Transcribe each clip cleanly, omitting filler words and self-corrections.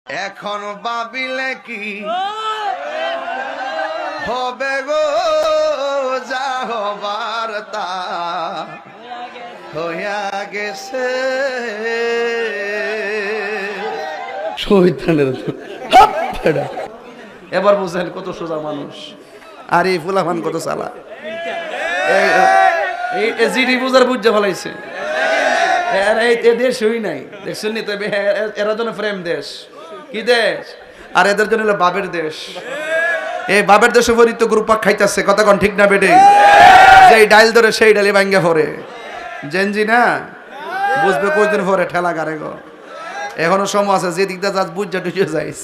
এখন ভাবিলে কি হবে গো, যা হবার তা হইয়া গেছে। শহীদানের এবার বুঝেন কত সোজা মানুষ, আর এই ফুলাফান কত চালা। এই জিডি বুঝার বুঝে ফেলাইছে। দেশ হই নাই, দেখছেন নি? তবে এরা জন্য প্রেম দেশ, কি দেশ? আর এদের জন্য হলো বাবের দেশ। এই বাবের দেশে পরিত গ্রুপ খাইতেছে, কথা কোন ঠিক না বেটে? যেই ডাইল ধরে সেই ডালি ভাঙ্গা পড়ে। জেনজি না বুঝবে কয়দিন পরে ঠেলা গারে গো। এখনো সময় আছে, যে দিকটা যাস বুঝা টুঝে যাইস।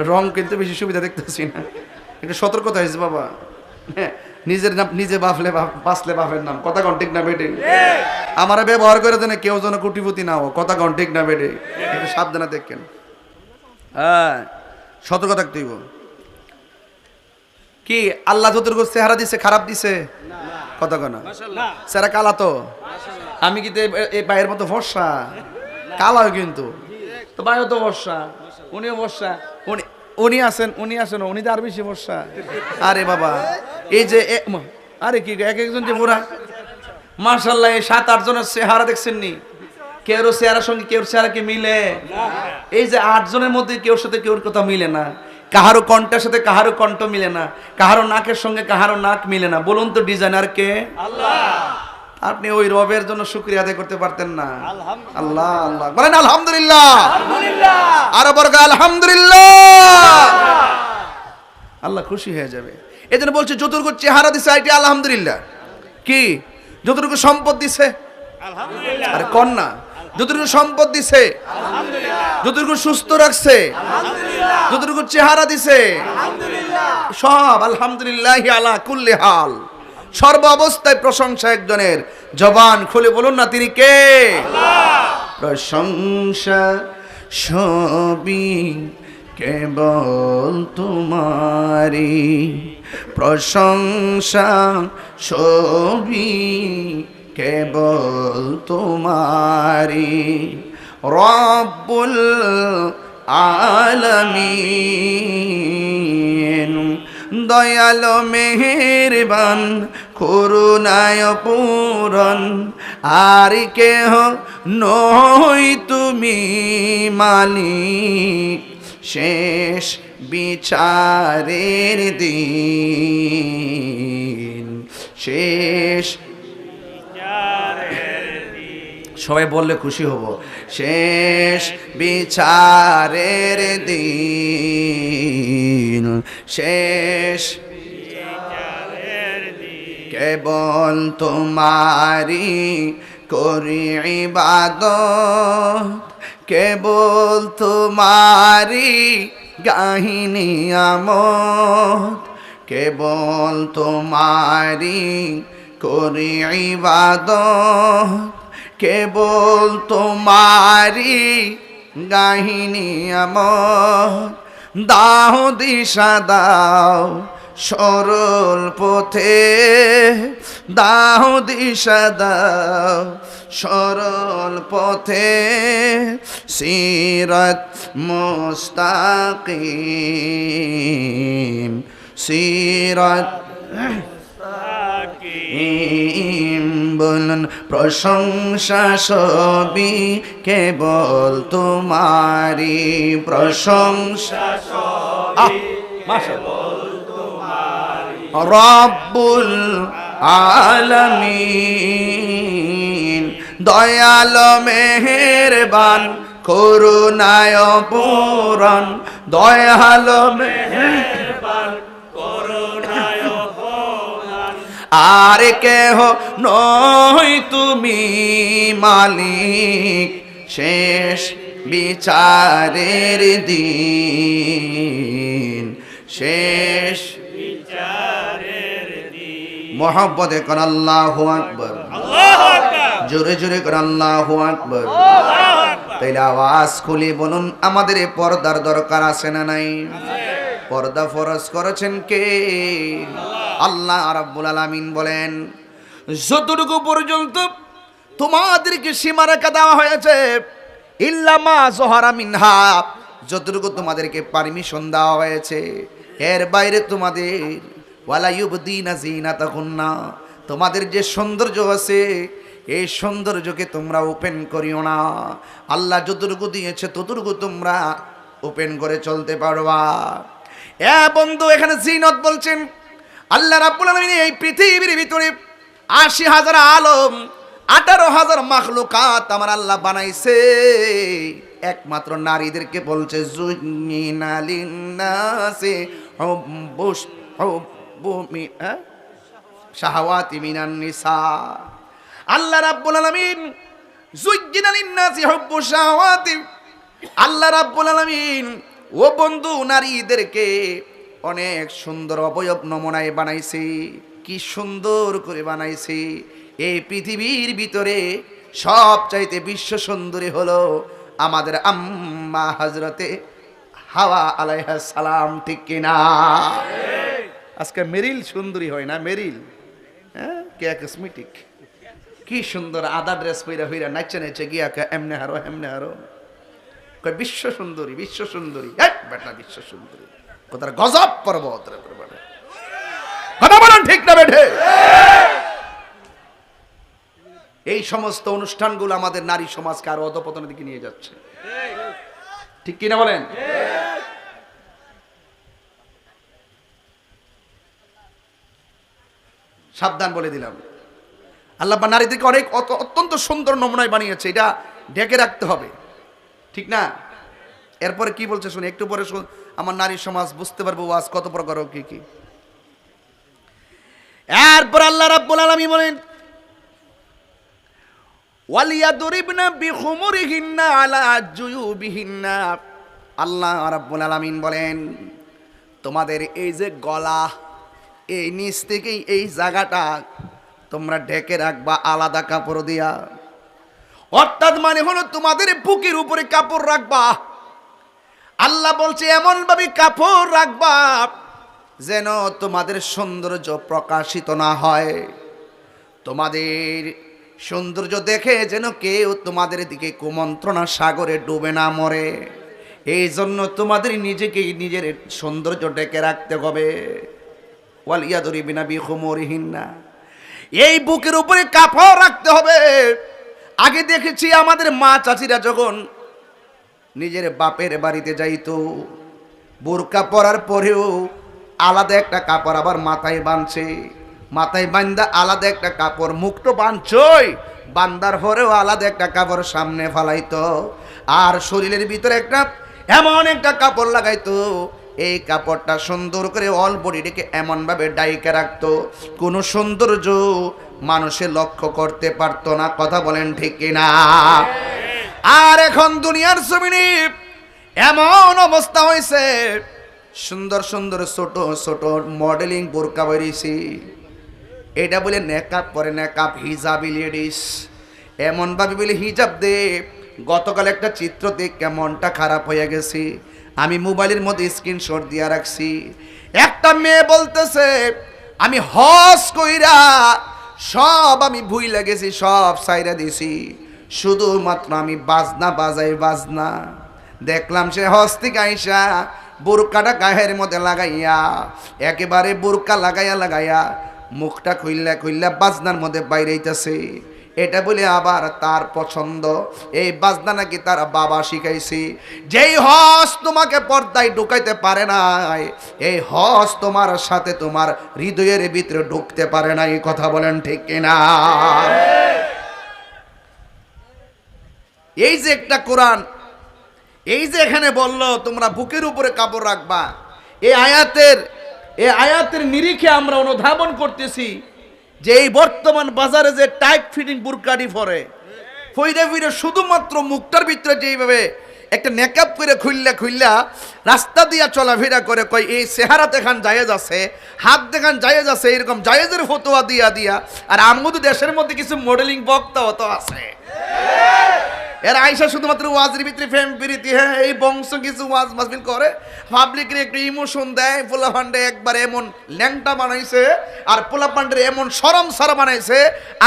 রং কিন্তু বেশি সুবিধা দেখতেছি না, একটু সতর্কতা হয়েছে বাবা। হ্যাঁ, নিজের নাম নিজে বাঁচলে বাপের নাম, কথা কোন ঠিক না বেটে? আমারা ব্যবহার করে দেন কেউ যেন কোটিপতি না হোক, কথা কোন ঠিক না বেটে? একটু সাবধানে দেখেন। হ্যাঁ, সতর্ক থাকতে হইব। কি আল্লাহ যতটুকু চেহারা দিছে খারাপ দিছে? কথা কনা চেহারা কালা তো, আমি কিন্তু এই ভাইয়ের মতো ফর্সা কালাও, কিন্তু তো ভাইও তো ফর্সা, উনিও ফর্সা, উনি আছেন উনি তো আর বেশি ফর্সা। আরে বাবা, এই যে আরে কি এক একজন যে পুরা মাশাআল্লাহ, এই 7-8 জনের চেহারা দেখছেন নি? কেউ চেহারার সঙ্গে কেউ চেহারা কি মিলে? এই যে 8 জনের মধ্যে কেউর সাথে কেউর কথা মিলে না, কাহারো কণ্ঠের সাথে কাহারো কণ্ঠ মিলে না, কাহারো নাকের সঙ্গে কাহারো নাক মিলে না। বলুন তো ডিজাইনার কে? আল্লাহ। আপনি ওই রবের জন্য শুকরিয়া আদায় করতে পারতেন না? আল্লাহ আল্লাহ বলেন আলহামদুলিল্লাহ, আলহামদুলিল্লাহ, আরো বর্গ আলহামদুলিল্লাহ। আল্লাহ খুশি হয়ে যাবে। এজন্য বলছে যতটুকু চেহারা দিছে আইটি আলহামদুলিল্লাহ। কি যতটুকু সম্পদ দিছে আলহামদুলিল্লাহ। আরে কন্যা যতটুকু সম্পদ দিছে আলহামদুলিল্লাহ, যতটুকু সুস্থ রাখছে আলহামদুলিল্লাহ, যতটুকু চেহারা দিছে আলহামদুলিল্লাহ, সব আলহামদুলিল্লাহ আলা কুল্লি হাল। সর্ব অবস্থায় প্রশংসা একজনের। জবান খুলে বলুন না তিনি কে? আল্লাহ। প্রশংসা সবই কেবল তোমারি, প্রশংসা সবই কেবল তোমারি, রব্বুল আলামিন। দয়ালো মেহেরবান করুণায় পূরণ, আর কেহ নই তুমি মালিক, শেষ বিচারের দিন, শেষ সবাই বললে খুশি হব। শেষ বিচারের দিন, শেষ কেবল তোমারি করি ইবাদত, কেবল তোমারি গাহিনী আমত, কেবল তোমারি করি ইবাদত, কেবল তোমারি গাহিনী আমত। দাও দিশা দাও সরল পথে, দাও দিশা দাও সরল পথে, সিরাত মুস্তাকিম, সিরাত বলুন প্রশংসা সবই কেবল তোমারি, প্রশংসা সবই কেবল তোমারি, রব্বুল আলামিন। দয়াল মেহেরবান করুণায় পূরণ, দয়াল মেহেরবান করুণায় পূরণ, আর কেহ নই তুমি মালিক, শেষ বিচারের দিন, শেষ বিচারের দিন। মোহাব্বতে কর আল্লাহু আকবার, আল্লাহু আকবার, জোরে জোরে কর আল্লাহু আকবার। তাইলে আওয়াজ খুলে বলুন আমাদের এই পর্দার দরকার আছে না নাই? পর্দা ফরজ করেছেন কে? আল্লাহ রাব্বুল আলামিন বলেন যতটুকু পর্যন্ত তোমাদেরকে সীমারেখা দেওয়া হয়েছে, ইল্লা মা যহারা মিনহা, যতটুকু তোমাদেরকে পারমিশন দেওয়া হয়েছে, এর বাইরে তোমাদের ওয়ালা ইউবদিনা জিনাতাহুন্না, তোমাদের যে সৌন্দর্য আছে এই সৌন্দর্যকে তোমরা ওপেন করিও না। আল্লাহ যতটুকু দিয়েছে ততটুকু তোমরা ওপেন করে চলতে পারবা। এ বন্ধু, এখানে জিনত বলছেন আল্লাহ রাব্বুল আলামিন এই পৃথিবীর ভিতরে ৮০,০০০ আলম, ১৮,০০০ মাখলুকাত আমার আল্লাহ বানাইছে, একমাত্র নারীদেরকে বলছে যুইনা লিন্নাসি হুব্বুশ শাহাওয়াতি মিনান নিসা। আল্লাহ রাব্বুল আলামিন যুইনা লিন্নাসি হুব্বুশ শাহাওয়াতি, আল্লাহ রাব্বুল আলামিন ও বন্ধু নারীদেরকে অনেক সুন্দর অবয়ব নমুনায় বানাইছে। কি সুন্দর করে বানাইছে! এই পৃথিবীর ভিতরে সবচাইতে বিশ্ব সুন্দরী হলো আমাদের আম্মা হযরতে হাওয়া আলাইহিস সালাম, ঠিক কিনা? আজকে মেরিল সুন্দরী হয় না? মেরিল, হ্যাঁ, কে কসমেটিক, কি সুন্দর আদা ড্রেস পইরা হইরা নাচে নাচে গিয়া এমনে হারো এমনে হারো, কয় বিশ্ব সুন্দরী, বিশ্ব সুন্দরী। বেটা বিশ্ব সুন্দরী কোথার গজব পর্বত রে, কথা বলেন ঠিক না বেঠে? এই সমস্ত অনুষ্ঠানগুলো আমাদের নারী সমাজকে আরো অধপতনের দিকে নিয়ে যাচ্ছে, ঠিক কিনা বলেন? সাবধান বলে দিলাম। আল্লাহ নারীদেরকে অনেক অত্যন্ত সুন্দর নমুনায় বানিয়েছে, এটা ঢেকে রাখতে হবে, ঠিক না? এরপরে কি বলছে শুনি, একটু পরে আমার নারী সমাজ বুঝতে পারবো ওয়াজ কত প্রকার কি কি। এরপর আল্লাহ রাব্বুল আলামিন বলেন ওয়ালিয়াদরিবনা বিখুমুরিহিন্না আলা জুয়ুবিহিন্না। আল্লাহ রাব্বুল আলামিন বলেন তোমাদের এই যে গলা, এই নিচ থেকেই এই জায়গাটা তোমরা ঢেকে রাখবা আলাদা কাপড় দিয়া, অর্থাৎ মানে হলো তোমাদের বুকের উপরে কাপড় রাখবা। আল্লাহ বলছে এমন ভাবে কাপড় রাখবা যেন তোমাদের সৌন্দর্য প্রকাশিত না হয়, তোমাদের সৌন্দর্য দেখে যেন কেউ তোমাদের দিকে কুমন্ত্রণা সাগরে ডুবে না মরে। এই জন্য তোমাদের নিজেকেই নিজের সৌন্দর্য ডেকে রাখতে হবে। ওয়ালিয়াদরিবিনা বিখুমুরিহিন্না, এই বুকের উপরে কাপড় রাখতে হবে। আগে দেখেছি আমাদের মা চাচিরা যখন নিজের বাপের বাড়িতে যাইতো, বোরকা পরার পরেও আলাদা একটা কাপড় আবার মাথায় বাঁধছে, মাথায় বান্ধা আলাদা একটা কাপড়, মুখটো বাঁধছই, বান্দার পরেও আলাদা একটা কাপড় সামনে ফালাইতো, আর শরীরের ভিতরে একটা এমন একটা কাপড় লাগাইতো, এই কাপড়টা সুন্দর করে অল বডিটাকে এমনভাবে ডাইকে রাখতো কোনো সৌন্দর্য মানুষে লক্ষ্য করতে পারতো না। কথা বলেন ঠিক কিনা? আর এখন দুনিয়ার জমিনে এমন অবস্থা হয়েছে, সুন্দর সুন্দর ছোট ছোট মডেলিং বোরকা বেরিয়েছে, এটা বলে নেকাব পরে, নেকাব হিজাবি লেডিস, এমনভাবে বলে হিজাব দে। গতকাল একটা চিত্র দেখে মনটা খারাপ হয়ে গেছে, আমি মোবাইলের মধ্যে স্ক্রিনশট দিয়ে রাখছি। একটা মেয়ে বলতেছে আমি হজ কইরা সব আমি ভুইলা গেছি, সব সাইরা দিছি, শুধুমাত্র আমি বাজনা বাজাই বাজনা। দেখলাম সে হজ থেকে আইসা বোরকাটা গায়ের মধ্যে লাগাইয়া, একেবারে বোরকা লাগাইয়া লাগাইয়া মুখটা খুইল্লা খুইল্লা বাজনার মধ্যে বাইরেইতেছে। এটা বলে আবার তার পছন্দ, এই বাজনা নাকি তার বাবা শিখাইছে। যেই হজ তোমাকে পর্দায় ঢুকাইতে পারে নাই, এই হজ তোমার সাথে তোমার হৃদয়ের ভিতরে ঢুকতে পারে না। এই কথা বলেন ঠিক কিনা? এই যে একটা কোরআন, এই যে এখানে বললো তোমরা বুকের উপরে কাপড় রাখবা, এই আয়াতের নিরিখে আমরা অনুধাবন করতেছি যে এই বর্তমান বাজারে যে টাইট ফিটিং বুরকাডি পরে ফইরে ফিরে শুধুমাত্র মুখটার ভিতরে যেইভাবে একটা নেকআপ করে খুললা খুললা রাস্তা দিয়া চলাফেরা করে, কয় এই চেহারা দেখান জায়েজ আছে, হাত দেখান জায়েজ আছে, এরকম জায়েজের ফতোয়া দিয়া দিয়া। আর আমাদের দেশের মধ্যে কিছু মডেলিং বক্তাও তো আছে, এর আইসা শুধুমাত্র ওয়াজের ভিতরে ফেম প্রীতি, হ্যাঁ এই বংশ কিছু ওয়াজ মাহফিল করে, পাবলিকের একটু ইমোশন দেয়। পোলাপান্ডে একবার এমন ল্যাংটা বানাইছে আর পোলাপান্ডের এমন সরম সারা বানাইছে,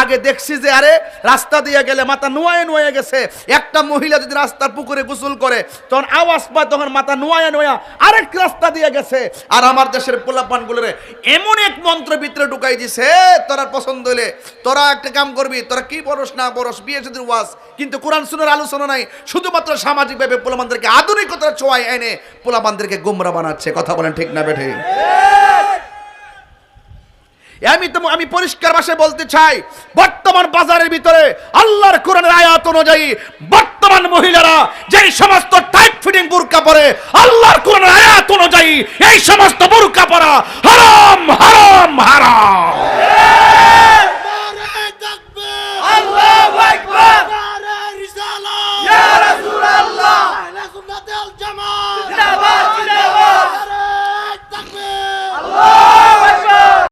আগে দেখছি যে আরে রাস্তা দিয়ে গেলে মাথা নোয়ায় নোয়ে গেছে। একটা মহিলা যদি রাস্তার পুকুরে গোসল করে তখন আওয়াজ পায়, তখন মাথা নোয়া নোয়া আরেক রাস্তা দিয়ে গেছে। আর আমার দেশের পোলাপানগুলোরে এমন এক মন্ত্র ভিতরে ঢুকাই দিছে, তোরা পছন্দ হলে তোরা একটা কাম করবি, তোরা কি পড়স না পড়স, বিয়ে সাথে ওয়াজ, কিন্তু কোরআন সুন্নাহর আলোচনা নাই, শুধুমাত্র সামাজিকভাবে পোলাপানদেরকে আধুনিকতার ছোঁয়ায় এনে পোলাপানদেরকে গোমরা বানাচ্ছে। কথা বলেন ঠিক না বেঠে? আমি পরিষ্কার ভাষায় বলতে চাই, বর্তমান বাজারের ভিতরে আল্লাহর কোরআনের আয়াত অনুযায়ী বর্তমান মহিলারা যেই সমস্ত টাইট ফিটিং বুরকা পরে, আল্লাহর কোরআনের আয়াত অনুযায়ী এই সমস্ত বুরকা পরা হারাম হারাম হারাম।